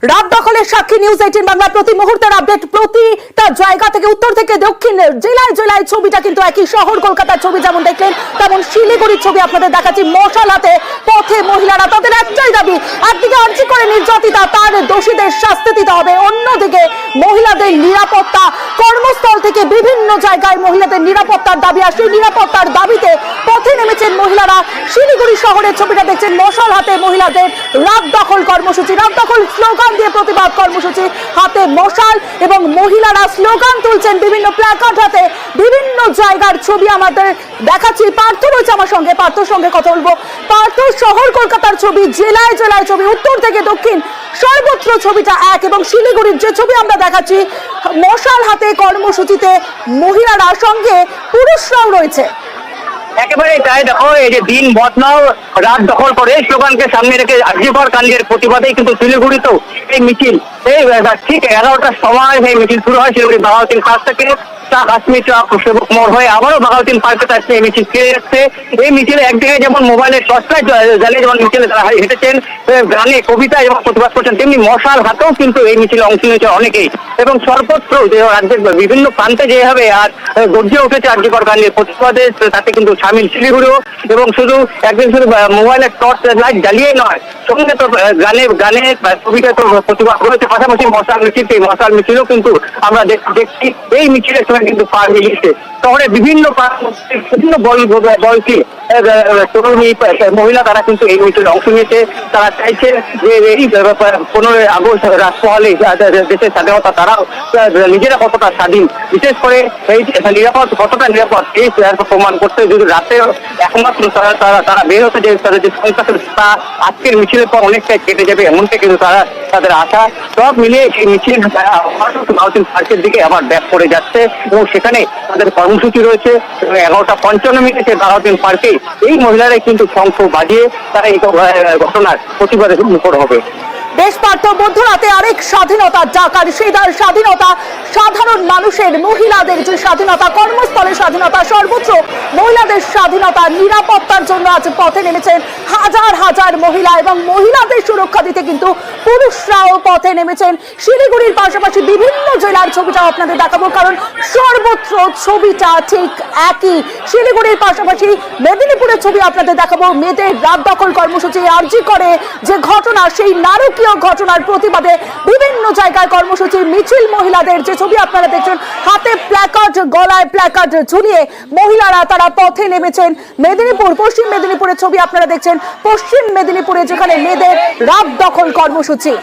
রাত দখলের সাক্ষী নিউজ 18 বাংলা প্রতি মুহূর্তের আপডেট প্রতিটা জায়গা থেকে উত্তর থেকে দক্ষিণ জেলায় জেলায় ছবিটা কিন্তু একই শহর কলকাতার ছবি যেমন দেখলেন তেমন শিলিগুড়ির ছবি আপনাদের দেখাচ্ছি। মশাল হাতে পথে মহিলারা, তাদের একটাই দাবি, একদিকে আর্জি করে নির্যাতিতা তার দোষীদের শাস্তি দিতে হবে, অন্যদিকে মহিলাদের নিরাপত্তা, কর্মস্থল থেকে বিভিন্ন জায়গায় মহিলাদের নিরাপত্তার দাবি, আর সেই নিরাপত্তার দাবিতে পথে নেমেছেন মহিলারা। শিলিগুড়ি শহরের ছবিটা দেখছেন, মশাল হাতে মহিলাদের রাত দখল কর্মসূচি, রাত দখল স্লোগান দিয়ে প্রতিবাদ কর্মসূচি, হাতে মশাল এবং মহিলারা স্লোগান তুলছেন, বিভিন্ন প্ল্যাকার্ড হাতে বিভিন্ন জায়গার ছবি আমাদের দেখাচ্ছি। পার্থ রয়েছে আমার সঙ্গে, পার্থর সঙ্গে কথা বলবো। পার্থ, শহর কলকাতার ছবি, জেলায় জেলায় ছবি, উত্তর থেকে দক্ষিণ সর্বত্র ছবিটা এক, এবং শিলিগুড়ির যে ছবি আমরা দেখাচ্ছি মশাল হাতে কর্মসূচিতে মহিলারা, সঙ্গে পুরুষরাও রয়েছে। একেবারে তাই, দেখো এই যে দিন বদলাও রাত দখল করে স্লোগানকে সামনে রেখে আর্যিকর কাণ্ডের প্রতিবাদেই কিন্তু শিলিগুড়িতেও এই মিছিল এই ঠিক 11টার সময় এই মিছিল শুরু হয় শিলিগুড়ি বাঘাউতিন পার্ক থেকে। কাশ্মীর সেবক মোড় হয়ে আবারও বাঘাউতিন পার্কে আসছে এই মিছিল ফিরে যাচ্ছে। এই মিছিলে একদিকে যেমন মোবাইলের টর্চলাইট জ্বালিয়ে যেমন মিছিলে তারা হেঁটেছেন, গানে কবিতা এবং প্রতিবাদ করছেন, তেমনি মশাল হাতেও কিন্তু এই মিছিলে অংশ নিয়েছে অনেকেই। এবং সর্বত্র রাজ্যের বিভিন্ন প্রান্তে যেভাবে আর গর্জে উঠেছে আর্যিকর কাণ্ডের প্রতিবাদে, তাতে কিন্তু সামিল শিলিগুড়িও। এবং শুধু একদিন শুধু মোবাইলের টর্চ লাইট জ্বালিয়ে নয়, সঙ্গে তো গানে কবিতা তো প্রতিবাদ করেছে, পাশাপাশি মশাল মিছিলও কিন্তু আমরা দেখছি। এই মিছিলের সময় কিন্তু পা মিলিয়েছে শহরে বিভিন্ন বয়সী তরুণী মহিলা, তারা কিন্তু এই মিছিলে অংশ নিয়েছে। তারা চাইছে যে এই 15ই আগস্ট রাষ্ট্রপতি দেশের স্বাধীনতা তারাও নিজেরা কতটা স্বাধীন, বিশেষ করে এই কতটা নিরাপদ এই প্রমাণ করতে যদি রাতে একমাত্র তারা বের হতে যে তাদের যে সংখ্যা তা আজকের মিছিলের পর অনেকটাই কেটে যাবে, এমনটা কিন্তু তাদের আশা। সব মিলিয়ে এই মিছিল বাঘাউতিন পার্কের দিকে আবার ব্যাক করে যাচ্ছে এবং সেখানে তাদের কর্মসূচি রয়েছে। 11:55 বাঘাউতিন পার্কে এই মহিলারাই কিন্তু শঙ্খ বাজিয়ে তারা এই ঘটনার প্রতিবাদে মুখর হবে। বেশ পার্থ, মধ্যরাতে আরেক স্বাধীনতা ডাকার, সেই স্বাধীনতা সাধারণ মানুষের, মহিলাদের যে স্বাধীনতা, কর্মস্থলের স্বাধীনতা, সর্বত্র মহিলাদের স্বাধীনতা, নিরাপত্তার জন্য আজ পথে নেমেছেন হাজার হাজার মহিলা, এবং মহিলাদের সুরক্ষা দিতে কিন্তু পুরুষরাও পথে নেমেছেন। শিলিগুড়ির পাশাপাশি বিভিন্ন জেলার ছবিটাও আপনাদের দেখাবো, কারণ সর্বত্র ছবিটা ঠিক একই। শিলিগুড়ির পাশাপাশি মেদিনীপুরের ছবি আপনাদের দেখাবো। মেয়েদের রাত দখল কর্মসূচি, আর্জি করে যে ঘটনা, সেই নারকীয় ঘটনার প্রতিবাদে বিভিন্ন জায়গায় কর্মসূচি, মিছিল, মহিলাদের যে ছবি আপনারা দেখছেন, হাতে প্ল্যাকার্ড, গলায় প্ল্যাকার্ড ঝুলিয়ে মহিলারা তারা পথে নেমেছেন। মেদিনীপুর, পশ্চিম মেদিনীপুরের ছবি আপনারা দেখছেন, পশ্চিম মেদিনীপুরে যেখানে মেয়েদের রাত দখল কর্মসূচি।